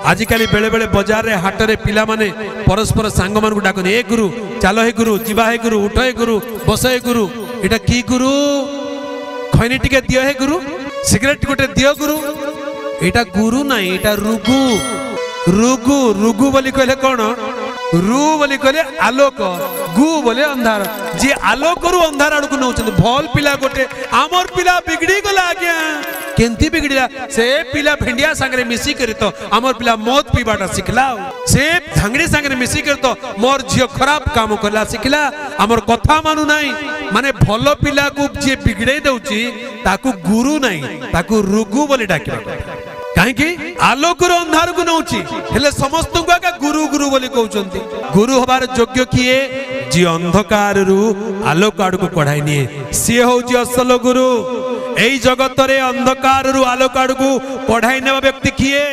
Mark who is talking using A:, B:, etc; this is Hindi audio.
A: आजिकल बेले बेले बाजार रे हाट रे पिला माने परस्पर सांग मान डाकन ए गुरु चलो हे गुरु जीवा हे गुरु उठ हे गुरु बस हे गुरु एटा की गुरु खैनी टिके दियो हे गुरु सिगरेट गोटे दियो गुरु एटा गुरु नहीं एटा रुगु रुगु रुगु बोली कहले कौन रु बोली कहले आलोक गु बोले अंधार जी आलोक रु अंधार आड़ को नौचंदी भल पिला गोटे आमर पिला बिगड़ी गला आज्ञा केंती बिगड़िला से पिला भेंडिया सांगरे मिसी करी तो आमर पिला मौत पीबाटा शिखला से धांगड़ी सांगरे मिसी करी तो मोर झियो खराब काम करला शिखला आमर कथा मानु नाही माने भलो पिला को जे बिगड़े दउची ताकू गुरु नाही ताकू रुगु बोली डाकिबा कहीं आलोक अंधार को नौची हेले समस्त गुरु गुरु बोली कहउचंती गुरु हबार योग्य किए जी अंधकार रु आलोक आड़ को कढ़ाई निए सी होची असल गुरु एई जगत रे अंधकार रु आलोक आड़ को कढ़ाई नेबा व्यक्ति किए